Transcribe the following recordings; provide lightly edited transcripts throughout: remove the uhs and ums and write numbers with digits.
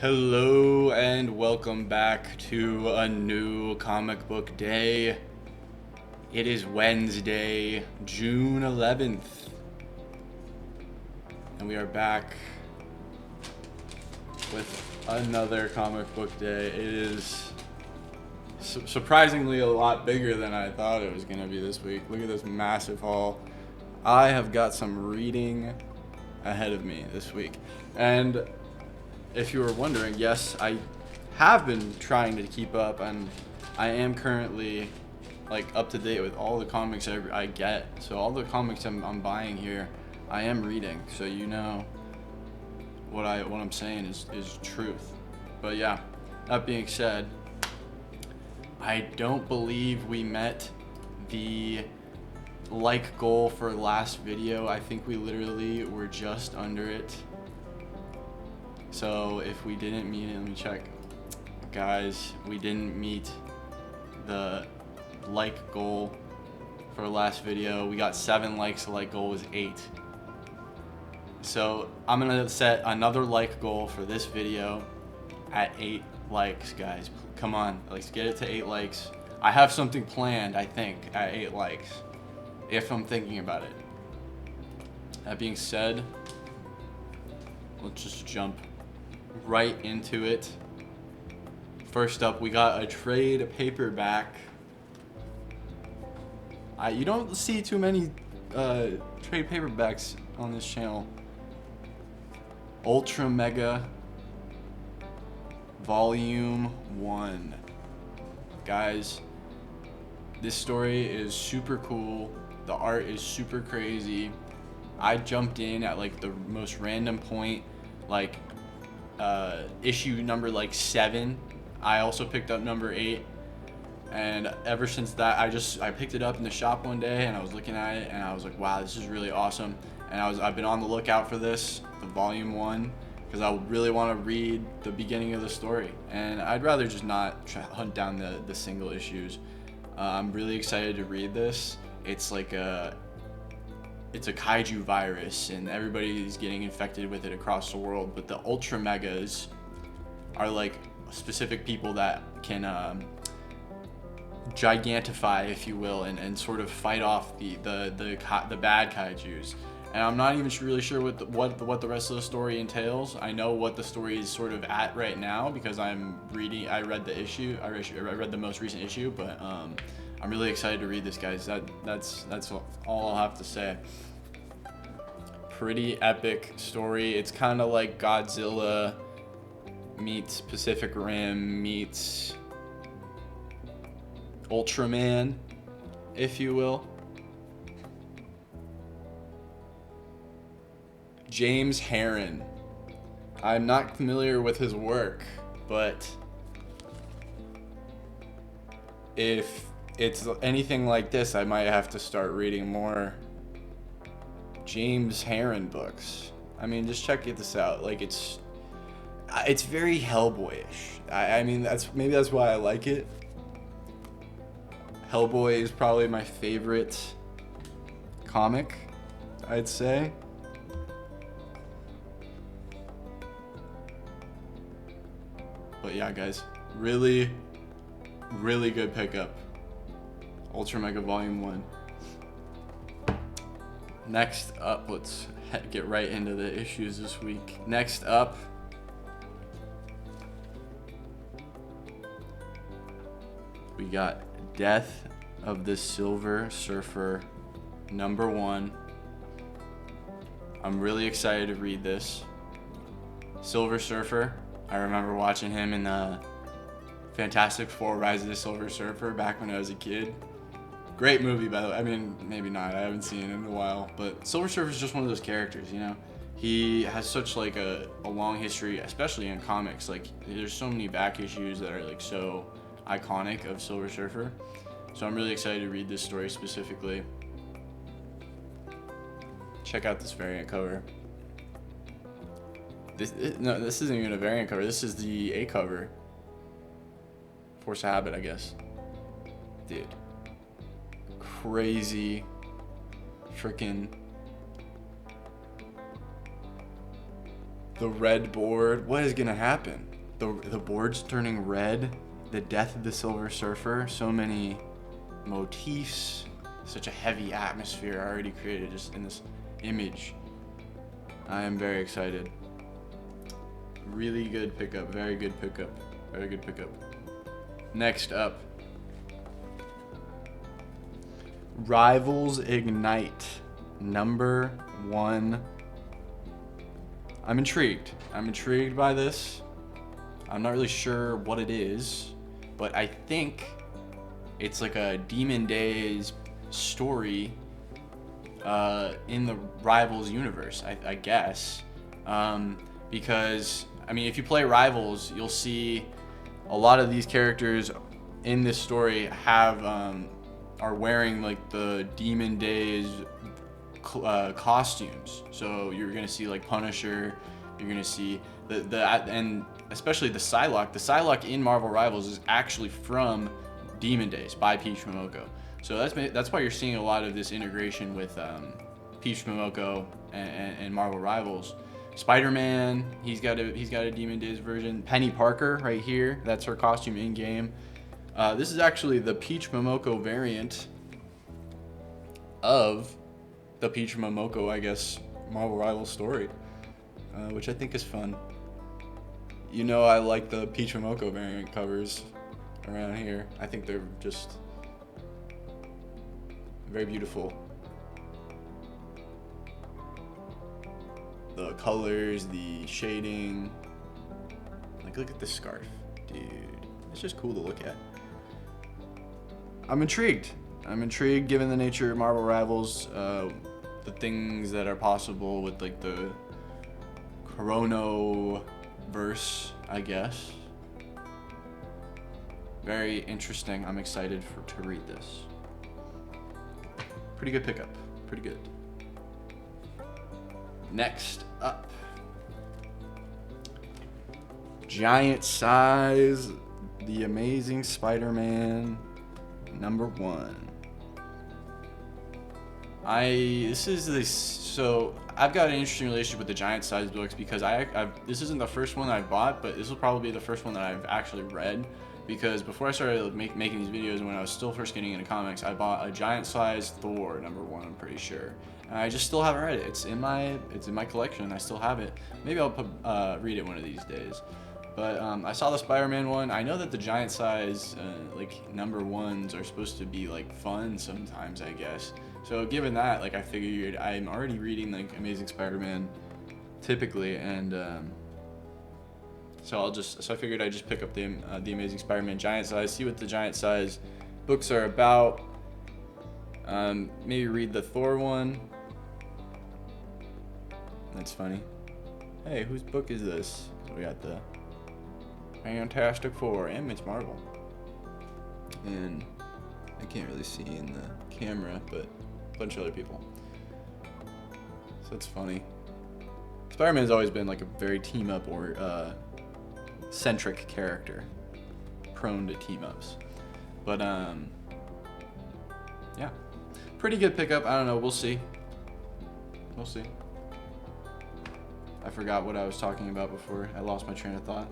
Hello and welcome back to a new comic book day. It is Wednesday, June 11th, and we are back with another comic book day. It is surprisingly a lot bigger than I thought it was going to be this week. Look at this massive haul. I have got some reading ahead of me this week, and if you were wondering, yes, I have been trying to keep up, and I am currently up to date with all the comics I get. So all the comics I'm buying here, I am reading. So you know what I'm saying is truth. But yeah, that being said, I don't believe we met the goal for last video. I think we literally were just under it. So if we didn't meet it, let me check. Guys, we didn't meet the goal for last video. We got 7 likes, the goal was 8. So I'm gonna set another goal for this video at 8 likes, guys. Come on, let's get it to 8 likes. I have something planned, I think, at 8 likes, if I'm thinking about it. That being said, let's just jump right into it. First up, we got a trade paperback. You don't see too many trade paperbacks on this channel. Ultra Mega Volume 1. Guys, this story is super cool. The art is super crazy. I jumped in at the most random point, issue number 7. I also picked up number 8, and ever since that I picked it up in the shop one day, and I was looking at it and I was like, wow, this is really awesome. And I've been on the lookout for this, the volume 1, because I really want to read the beginning of the story, and I'd rather just not hunt down the single issues. I'm really excited to read this. It's a kaiju virus, and everybody's getting infected with it across the world. But the Ultra Megas are specific people that can gigantify, if you will, and sort of fight off the bad kaijus. And I'm not even really sure what the rest of the story entails. I know what the story is sort of at right now because I read the most recent issue, but I'm really excited to read this, guys. That's all I'll have to say. Pretty epic story. It's kind of like Godzilla meets Pacific Rim meets Ultraman, if you will. James Herron. I'm not familiar with his work, but if it's anything like this, I might have to start reading more James Herron books. I mean, just check this out. It's very Hellboyish. I mean, that's why I like it. Hellboy is probably my favorite comic, I'd say. But yeah, guys, really, really good pickup. Ultra Mega Volume 1. Next up, let's get right into the issues this week. Next up, we got Death of the Silver Surfer, number 1. I'm really excited to read this. Silver Surfer, I remember watching him in the Fantastic Four: Rise of the Silver Surfer back when I was a kid. Great movie, by the way. I mean, maybe not. I haven't seen it in a while. But Silver Surfer is just one of those characters, you know? He has such a long history, especially in comics. There's so many back issues that are so iconic of Silver Surfer. So I'm really excited to read this story specifically. Check out this variant cover. This isn't even a variant cover. This is the A cover. Force of Habit, I guess. Dude. Crazy freaking The red board. What is gonna happen? The board's turning red. The death of the Silver Surfer. So many motifs. Such a heavy atmosphere already created just in this image. I am very excited. Really good pickup. Very good pickup. Very good pickup. Next up. Rivals Ignite. Number 1. I'm intrigued. I'm intrigued by this. I'm not really sure what it is, but I think it's like a Demon Days story in the Rivals universe, I guess. Because, I mean, if you play Rivals, you'll see a lot of these characters in this story are wearing like the Demon Days costumes. So you're gonna see like Punisher, you're gonna see and especially the Psylocke. The Psylocke in Marvel Rivals is actually from Demon Days by Peach Momoko. So that's why you're seeing a lot of this integration with Peach Momoko and Marvel Rivals. Spider-Man, he's got a Demon Days version. Penny Parker right here, that's her costume in game. This is actually the Peach Momoko variant of the Peach Momoko, I guess, Marvel Rivals story, which I think is fun. You know, I like the Peach Momoko variant covers around here. I think they're just very beautiful. The colors, the shading. Like, look at this scarf, dude. It's just cool to look at. I'm intrigued. I'm intrigued given the nature of Marvel Rivals, the things that are possible with like the Chrono-verse, I guess. Very interesting. I'm excited to read this. Pretty good pickup. Pretty good. Next up. Giant Size, The Amazing Spider-Man, number 1. So I've got an interesting relationship with the Giant Size books because this isn't the first one I bought, but this will probably be the first one that I've actually read, because before I started making these videos, when I was still first getting into comics, I bought a Giant Size Thor number 1, I'm pretty sure, and I just still haven't read it. It's in my collection. I still have it. Maybe I'll read it one of these days. But I saw the Spider-Man one. I know that the Giant Size like number 1s are supposed to be like fun sometimes, I guess. So given that, like, I figured I'm already reading like Amazing Spider-Man typically, and so I figured I'd just pick up the Amazing Spider-Man Giant Size, see what the Giant Size books are about. Maybe read the Thor one. That's funny. Hey, whose book is this? We got the Fantastic Four, and it's Marvel. And I can't really see in the camera, but a bunch of other people. So it's funny. Spider-Man's always been like a very team-up or centric character, prone to team-ups. But yeah, pretty good pickup. I don't know. We'll see. We'll see. I forgot what I was talking about before. I lost my train of thought.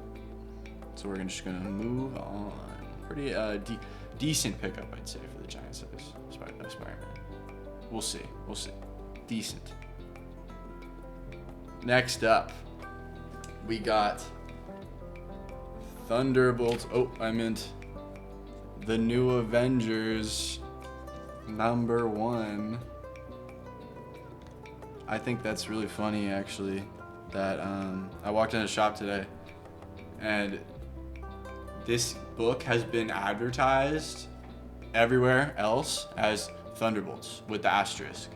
So we're just gonna move on. Pretty decent pickup, I'd say, for the Giant Size Spider-Man. We'll see. We'll see. Decent. Next up, we got Thunderbolts. Oh, I meant the New Avengers number 1. I think that's really funny, actually, that I walked in a shop today and this book has been advertised everywhere else as Thunderbolts with the asterisk,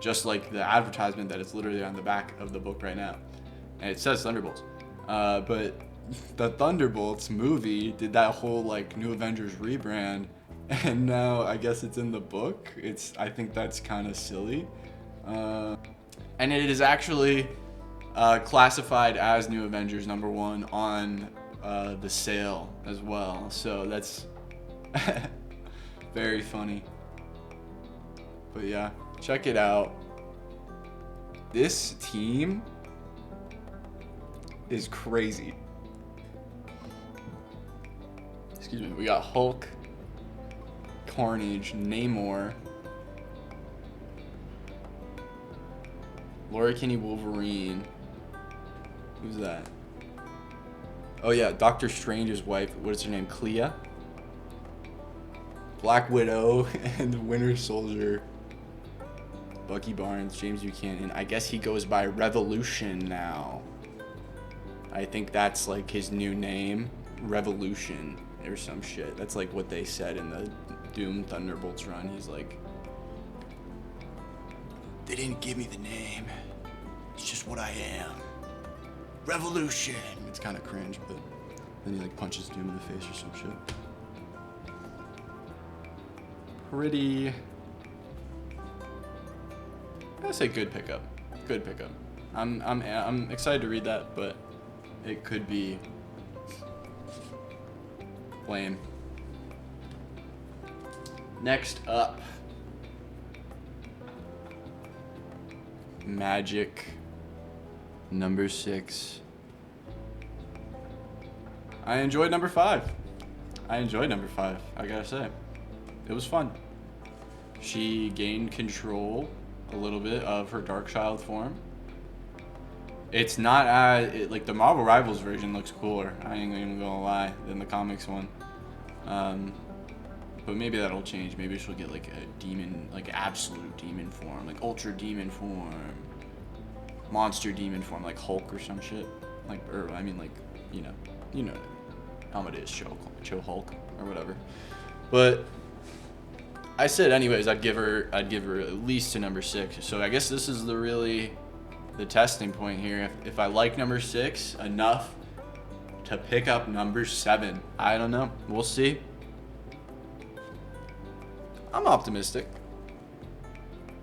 just like the advertisement that is literally on the back of the book right now, and it says Thunderbolts. But the Thunderbolts movie did that whole like New Avengers rebrand, and now I guess it's in the book. I think that's kind of silly, and it is actually classified as New Avengers number 1 on the sale as well. So that's very funny. But yeah, check it out. This team is crazy. Excuse me. We got Hulk, Carnage, Namor, Laura Kinney, Wolverine. Who's that? Oh yeah, Doctor Strange's wife. What is her name? Clea. Black Widow and Winter Soldier. Bucky Barnes, James Buchanan. I guess he goes by Revolution now. I think that's like his new name. Revolution or some shit. That's like what they said in the Doom Thunderbolts run. He's like, they didn't give me the name. It's just what I am. Revolution. It's kind of cringe, but then he like punches Doom in the face or some shit. Pretty, I say good pickup. Good pickup. I'm excited to read that, but it could be lame. Next up, Magic number 6. I enjoyed number 5. I gotta say. It was fun. She gained control a little bit of her Darkchild form. It's not as, like the Marvel Rivals version looks cooler, I ain't even gonna lie, than the comics one. But maybe that'll change. Maybe she'll get like a demon, like absolute demon form, like ultra demon form, monster demon form, like Hulk or some shit. Like, or I mean, like, you know, Amadeus Cho Hulk or whatever. But I said anyways, I'd give her at least to number 6. So I guess this is the testing point here. If I like number 6 enough to pick up number 7, I don't know. We'll see. I'm optimistic.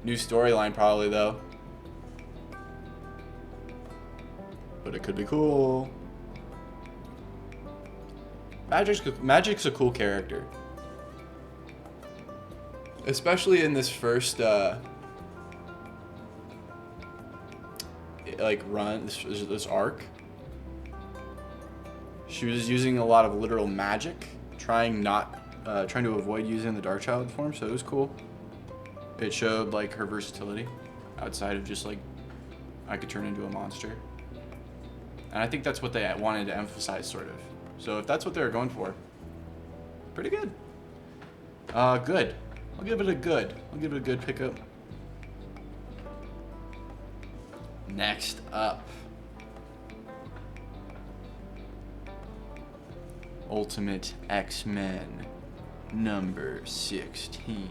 New storyline probably though. But it could be cool. Magic's a cool character. Especially in this first like run, this arc. She was using a lot of literal magic, trying to avoid using the Darkchild form, so it was cool. It showed like her versatility outside of just like I could turn into a monster. And I think that's what they wanted to emphasize, sort of. So if that's what they were going for, pretty good. Good. I'll give it a good pickup. Next up, Ultimate X-Men number 16.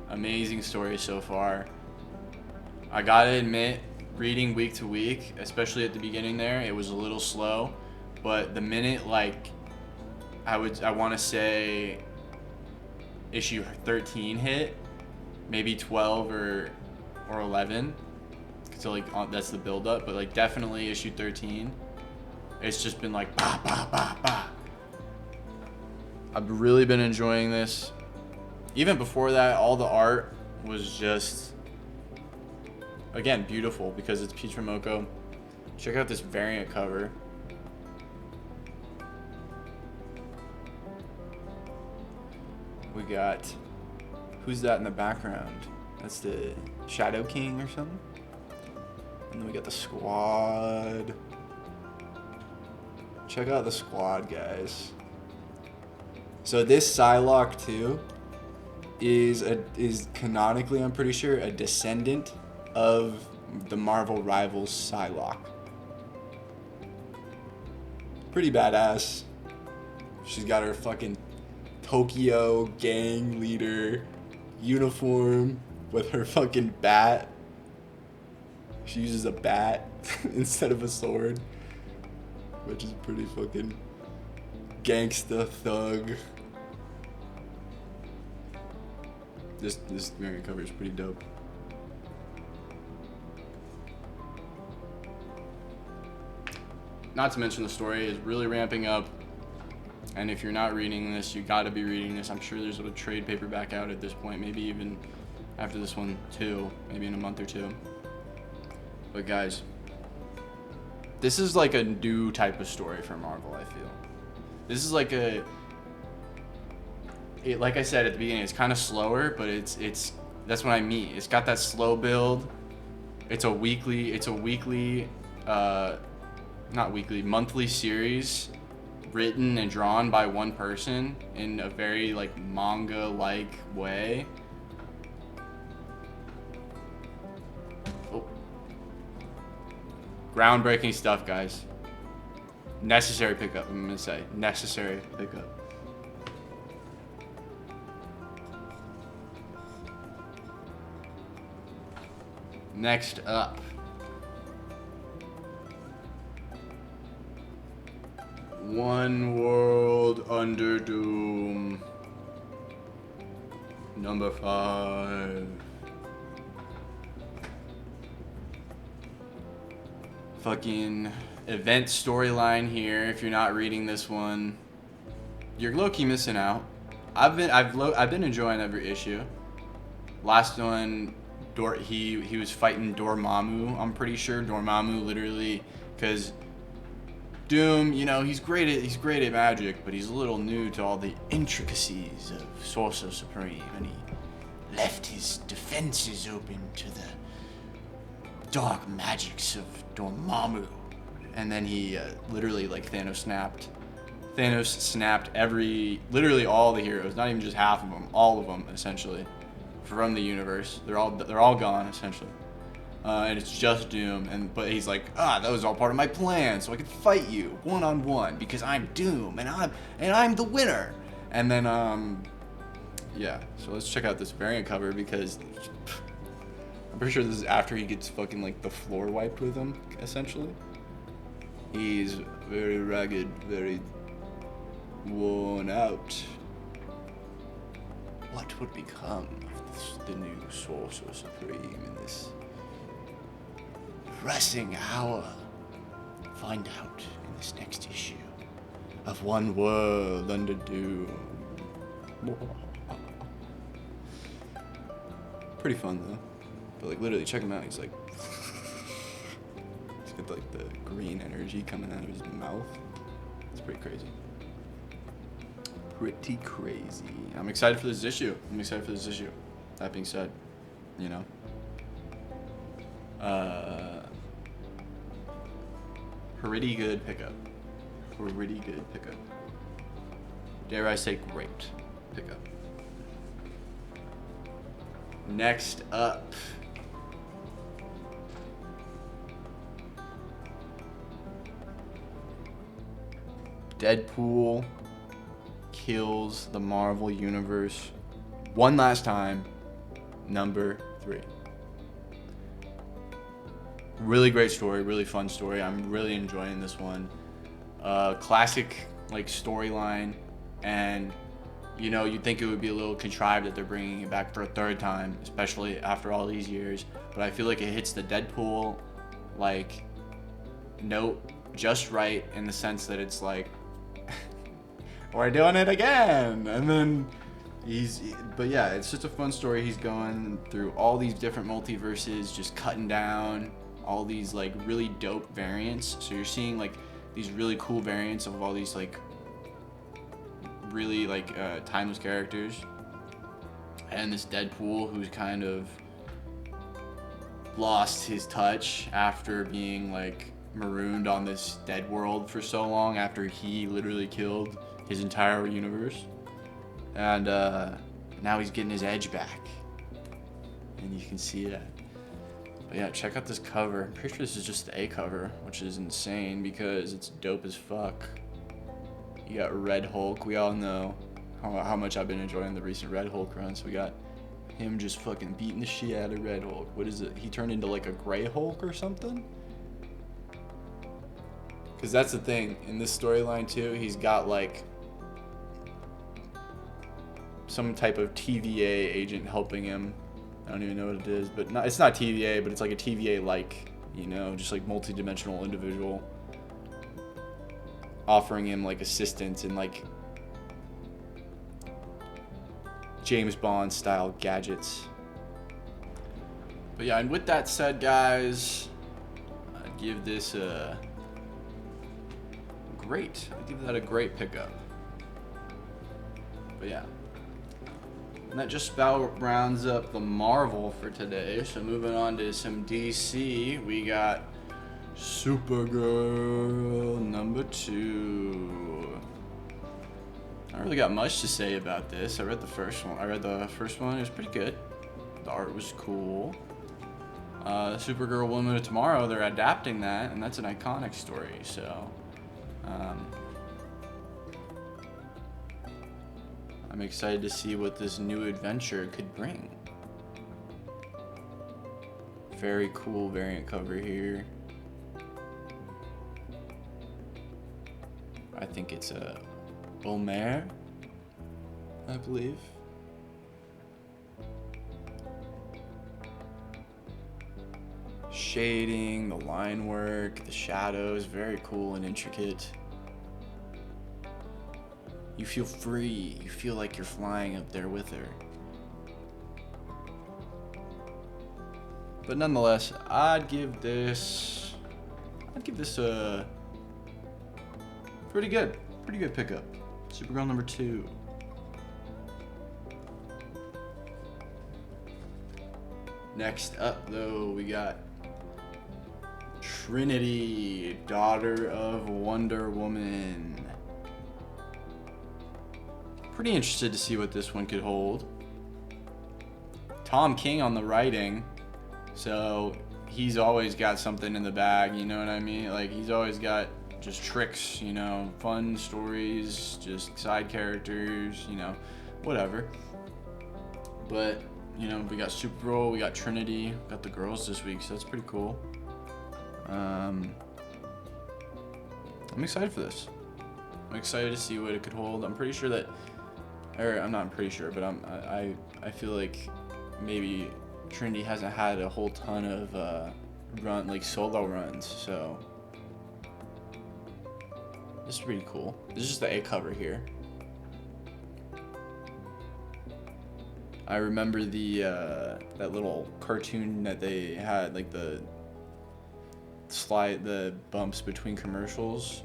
Amazing story so far. I gotta admit, reading week to week, especially at the beginning there, it was a little slow. But the minute, like, I want to say issue 13 hit, maybe 12 or 11, so like that's the build up, but like definitely issue 13, it's just been like bah, bah, bah, bah. I've really been enjoying this. Even before that, all the art was just, again, beautiful because it's Peach Momoko. Check out this variant cover. We got, who's that in the background? That's the Shadow King or something. And then we got the squad. Check out the squad, guys. So this Psylocke 2 is canonically, I'm pretty sure, a descendant of the Marvel Rivals Psylocke. Pretty badass. She's got her fucking Tokyo gang leader uniform with her fucking bat. She uses a bat instead of a sword, which is pretty fucking gangsta thug. This variant cover is pretty dope. Not to mention the story is really ramping up. And if you're not reading this, you gotta be reading this. I'm sure there's a trade paperback out at this point, maybe even after this one too, maybe in a month or two. But guys, This is like a new type of story for Marvel, I feel. This is like like I said at the beginning, it's kind of slower, but it's that's what I mean. It's got that slow build. It's a monthly series written and drawn by one person in a very like manga-like way. Oh. Groundbreaking stuff, guys. Necessary pickup, I'm gonna say. Necessary pickup. Next up. One World Under Doom. Number 5. Fucking event storyline here. If you're not reading this one, you're low-key missing out. I've been enjoying every issue. Last one, he was fighting Dormammu. I'm pretty sure Dormammu literally, because Doom, you know, he's great at magic, but he's a little new to all the intricacies of Sorcerer Supreme, and he left his defenses open to the dark magics of Dormammu. And then he literally, like, Thanos snapped literally all the heroes, not even just half of them, all of them essentially, from the universe. They're all gone essentially. And it's just Doom, but he's like, that was all part of my plan, so I could fight you one-on-one because I'm Doom and I'm the winner. And then yeah, so let's check out this variant cover because I'm pretty sure this is after he gets fucking like the floor wiped with him, essentially. He's very ragged, very worn out. What would become of the new Sorcerer Supreme in this pressing hour? Find out in this next issue of One World Under Doom. Pretty fun though. But like literally check him out, he's like he's got like the green energy coming out of his mouth. It's pretty crazy. Pretty crazy. I'm excited for this issue. That being said, you know. Pretty good pickup. Dare I say great pickup. Next up. Deadpool kills the Marvel Universe one last time. Number 3. Really great story, really fun story. I'm really enjoying this one. Classic like storyline, and you know, you'd think it would be a little contrived that they're bringing it back for a third time, especially after all these years. But I feel like it hits the Deadpool like note just right, in the sense that it's like we're doing it again, and then but yeah, it's just a fun story. He's going through all these different multiverses, just cutting down all these like really dope variants. So you're seeing like these really cool variants of all these like really like timeless characters, and this Deadpool who's kind of lost his touch after being like marooned on this dead world for so long, after he literally killed his entire universe, and now he's getting his edge back, and you can see that. But yeah, check out this cover. I'm pretty sure this is just the A cover, which is insane because it's dope as fuck. You got Red Hulk. We all know how much I've been enjoying the recent Red Hulk run. So we got him just fucking beating the shit out of Red Hulk. What is it? He turned into like a Gray Hulk or something? Because that's the thing. In this storyline too, he's got like some type of TVA agent helping him. I don't even know what it is, but it's not TVA, but it's like a TVA-like, you know, just like multi-dimensional individual offering him like assistance and like James Bond style gadgets. But yeah, and with that said, guys, I'd give this a great. I give that a great pickup. But yeah. And that just about rounds up the Marvel for today. So moving on to some DC, we got Supergirl number 2. I don't really got much to say about this. I read the first one. It was pretty good. The art was cool. Supergirl Woman of Tomorrow, they're adapting that, and that's an iconic story, so I'm excited to see what this new adventure could bring. Very cool variant cover here. I think it's a Omer, I believe. Shading, the line work, the shadows, very cool and intricate. You feel free. You feel like you're flying up there with her. But nonetheless, I'd give this a pretty good pickup. Supergirl number 2. Next up, though, we got Trinity, daughter of Wonder Woman. Pretty interested to see what this one could hold. Tom King on the writing, so he's always got something in the bag, you know what I mean? Like, he's always got just tricks, you know, fun stories, just side characters, you know, whatever. But, you know, we got Supergirl, we got Trinity, got the girls this week, so that's pretty cool. I'm excited for this. I'm excited to see what it could hold. I'm pretty sure that, or I'm not pretty sure, but I feel like maybe Trinity hasn't had a whole ton of solo runs, so this is pretty cool. This is just the A cover here. I remember the that little cartoon that they had, like the bumps between commercials.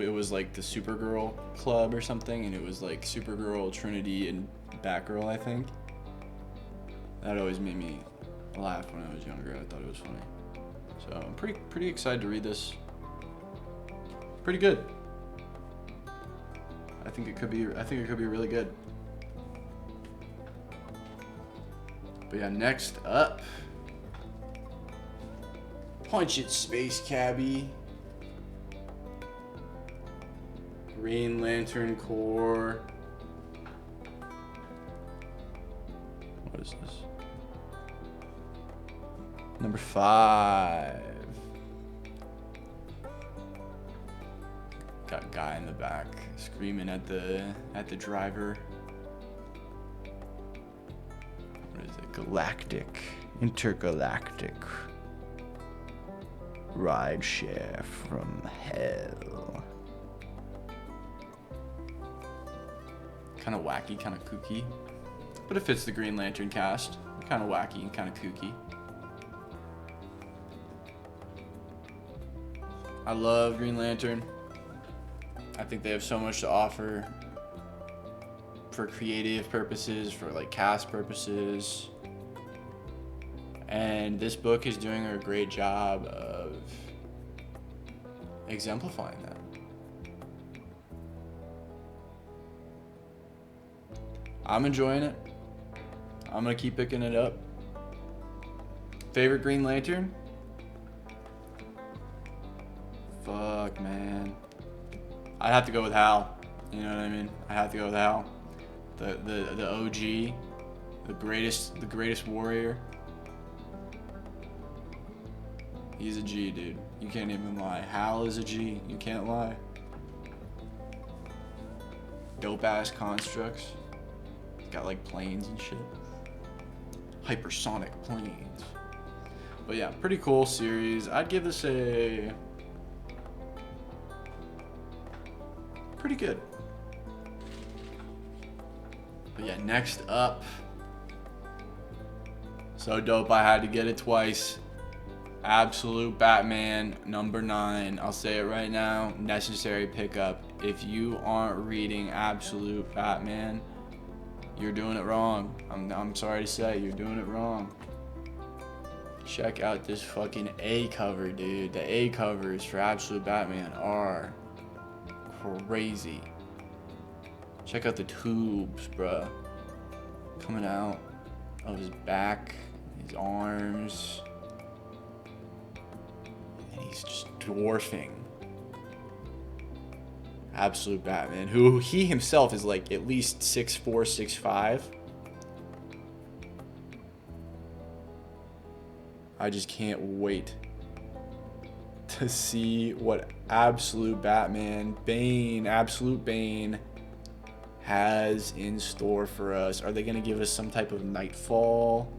It was like the Supergirl Club or something, and it was like Supergirl, Trinity, and Batgirl, I think. That always made me laugh when I was younger. I thought it was funny. So I'm pretty excited to read this. Pretty good. I think it could be really good. But yeah, next up, Punch It, Space Cabbie. Green Lantern Corps. What is this? Number 5. Got a guy in the back screaming at the driver. What is it? Intergalactic ride share from hell. Kind of wacky, kind of kooky, but it fits the Green Lantern cast. Kind of wacky and kind of kooky. I love Green Lantern. I think they have so much to offer for creative purposes, for like cast purposes. And this book is doing a great job of exemplifying that. I'm enjoying it. I'm gonna keep picking it up. Favorite Green Lantern? Fuck, man. I'd have to go with Hal. You know what I mean? I have to go with Hal. The OG, the greatest warrior. He's a G, dude. You can't even lie. Hal is a G. You can't lie. Dope ass constructs. Got like planes and shit. Hypersonic planes. But yeah, pretty cool series. I'd give this a pretty good. But yeah, next up. So dope, I had to get it twice. Absolute Batman number 9. I'll say it right now. Necessary pickup. If you aren't reading Absolute Batman, you're doing it wrong. I'm sorry to say, you're doing it wrong. Check out this fucking A cover, dude. The A covers for Absolute Batman are crazy. Check out the tubes, bruh. Coming out of his back, his arms. And he's just dwarfing Absolute Batman, who he himself is like at least 6'4", 6'5". I just can't wait to see what Absolute Bane has in store for us. Are they going to give us some type of Nightfall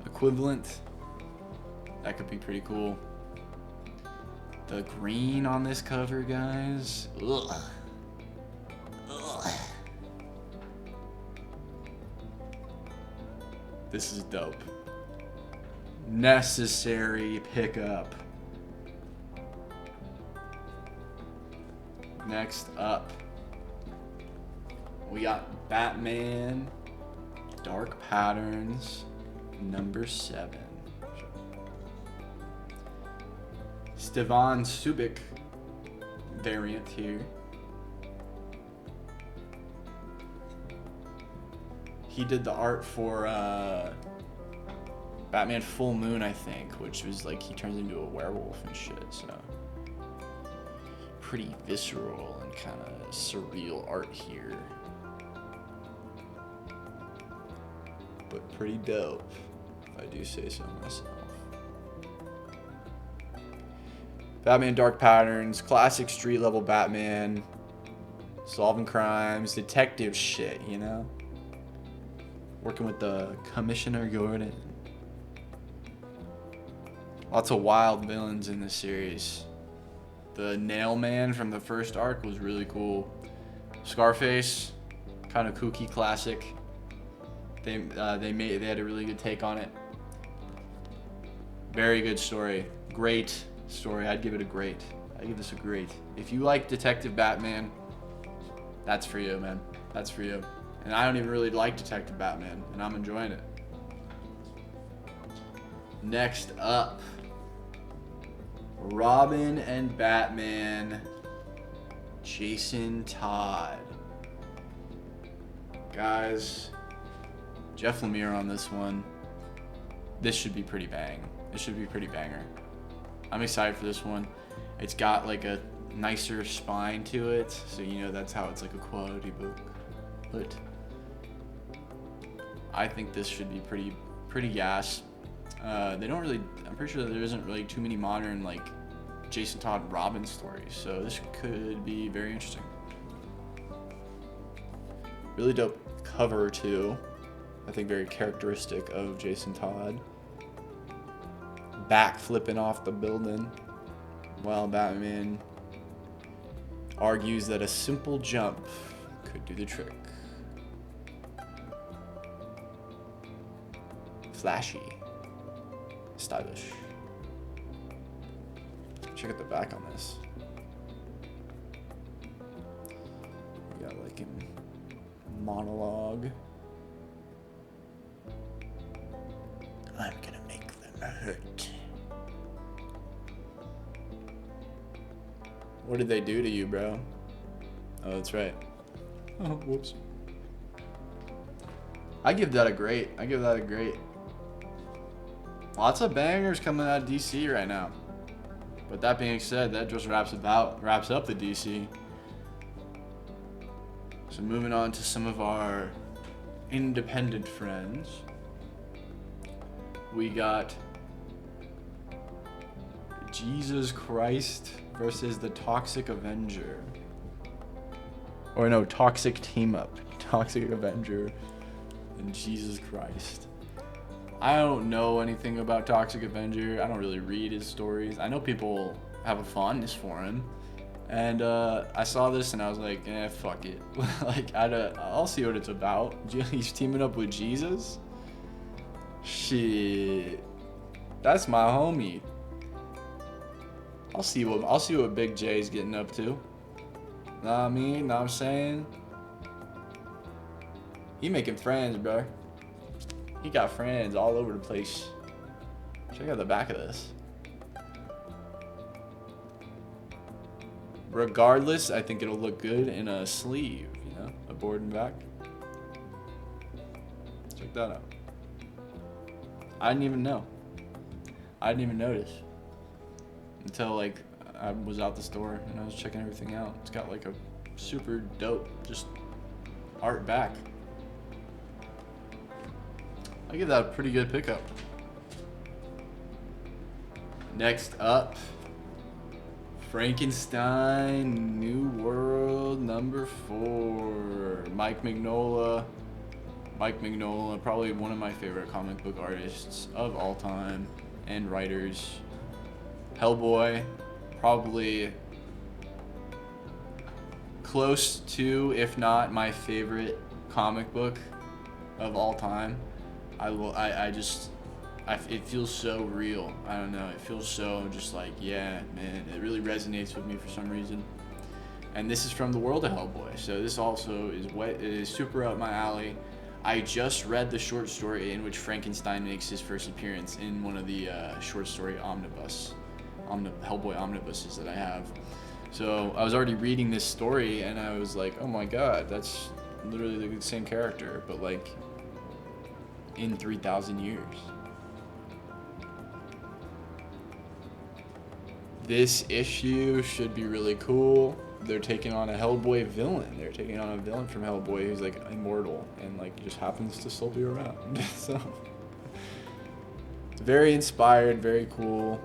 equivalent? That could be pretty cool. The green on this cover, guys. Ugh. Ugh. This is dope. Necessary pickup. Next up, we got Batman Dark Patterns number 7. Stevan Subic variant here. He did the art for Batman Full Moon, I think, which was like he turns into a werewolf and shit, so pretty visceral and kind of surreal art here, but pretty dope, if I do say so myself. Batman Dark Patterns, classic street level Batman, solving crimes, detective shit, you know? Working with the Commissioner Gordon. Lots of wild villains in this series. The Nailman from the first arc was really cool. Scarface, kind of kooky classic. They had a really good take on it. Very good story. Great story. I'd give it a great. I'd give this a great. If you like Detective Batman, that's for you, man. That's for you. And I don't even really like Detective Batman, and I'm enjoying it. Next up, Robin and Batman, Jason Todd. Guys, Jeff Lemire on this one. This should be pretty bang. This should be pretty banger. I'm excited for this one. It's got like a nicer spine to it, so you know that's how it's like a quality book. But I think this should be pretty gas. They don't really. I'm pretty sure that there isn't really too many modern like Jason Todd Robin stories, so this could be very interesting. Really dope cover too. I think very characteristic of Jason Todd. Back flipping off the building while Batman argues that a simple jump could do the trick. Flashy. Stylish. Check out the back on this. We got like a monologue. I'm gonna make them hurt. What did they do to you, bro? Oh, that's right. Oh, whoops. I give that a great. Lots of bangers coming out of DC right now. But that being said, that just wraps up the DC. So moving on to some of our independent friends. We got Jesus Christ versus the Toxic Avenger. Or no, Toxic Team Up. Toxic Avenger and Jesus Christ. I don't know anything about Toxic Avenger. I don't really read his stories. I know people have a fondness for him. And I saw this and I was like, fuck it. Like, I'll see what it's about. He's teaming up with Jesus? Shit. That's my homie. I'll see what Big J's getting up to. Know what I mean? Know what I'm saying? He making friends, bro. He got friends all over the place. Check out the back of this. Regardless, I think it'll look good in a sleeve, you know, a board and back. Check that out. I didn't even know. I didn't even notice until like I was out the store and I was checking everything out. It's got like a super dope just art back. I give that a pretty good pickup. Next up, Frankenstein New World #4. Mike Mignola. Mike Mignola, probably one of my favorite comic book artists of all time and writers. Hellboy, probably close to, if not my favorite comic book of all time. It feels so real. I don't know. It feels so just like, yeah, man. It really resonates with me for some reason. And this is from the world of Hellboy. So this also is super up my alley. I just read the short story in which Frankenstein makes his first appearance in one of the short story Hellboy omnibuses that I have. So I was already reading this story and I was like, oh my god, that's literally the same character, but like in 3,000 years. This issue should be really cool. They're taking on a Hellboy villain. They're taking on a villain from Hellboy who's like immortal and like just happens to still be around. So very inspired, very cool.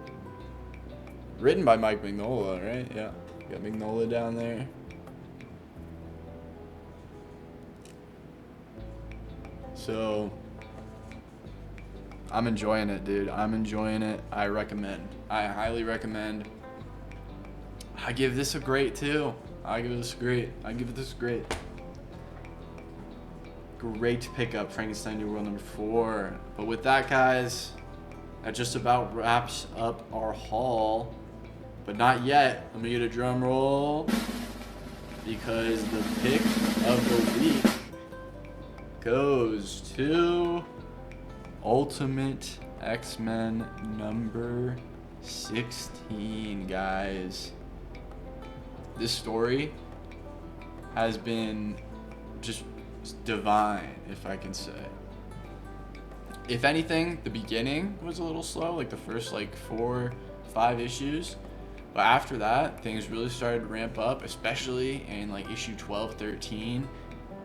Written by Mike Mignola, right? Yeah. Got Mignola down there. So I'm enjoying it, dude. I'm enjoying it. I recommend. I highly recommend. I give this a great too. I give this great. Great pickup, Frankenstein New World #4. But with that, guys, that just about wraps up our haul. But not yet. Let me get a drum roll. Because the pick of the week goes to Ultimate X-Men #16, guys. This story has been just divine, if I can say. If anything, the beginning was a little slow, like the first like 4-5 issues. But after that, things really started to ramp up, especially in like issue 12, 13.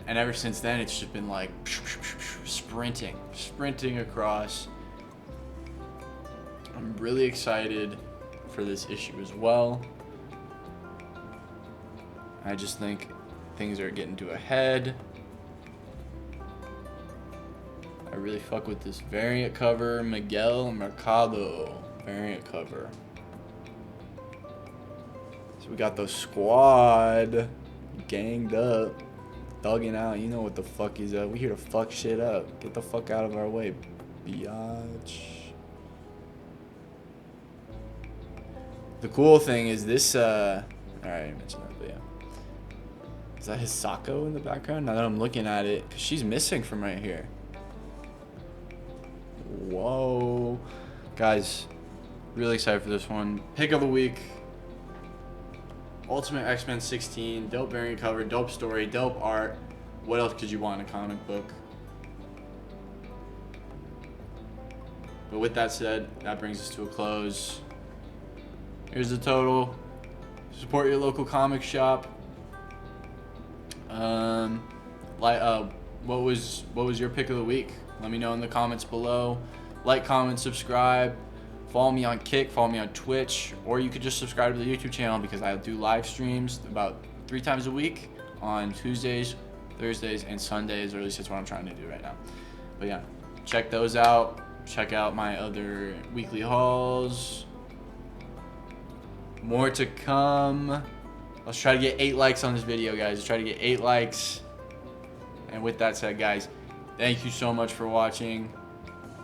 And ever since then, it's just been like sprinting across. I'm really excited for this issue as well. I just think things are getting to a head. I really fuck with this variant cover, Miguel Mercado variant cover. So we got the squad ganged up, thugging out. You know what the fuck is up. We here to fuck shit up. Get the fuck out of our way, biatch. The cool thing is this, alright, I mentioned that, but yeah. Is that Hisako in the background? Now that I'm looking at it, because she's missing from right here. Whoa. Guys, really excited for this one. Pick of the week. Ultimate X-Men 16. Dope variant cover, dope story, dope art. What else could you want in a comic book? But with that said, that brings us to a close. Here's the total. Support your local comic shop. What was your pick of the week? Let me know in the comments below. Like, comment, subscribe. Follow me on Kick, follow me on Twitch, or you could just subscribe to the YouTube channel because I do live streams about 3 times a week on Tuesdays, Thursdays, and Sundays, or at least that's what I'm trying to do right now. But yeah, check those out. Check out my other weekly hauls. More to come. Let's try to get 8 likes on this video, guys. Let's try to get 8 likes. And with that said, guys, thank you so much for watching.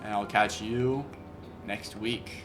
And I'll catch you next week.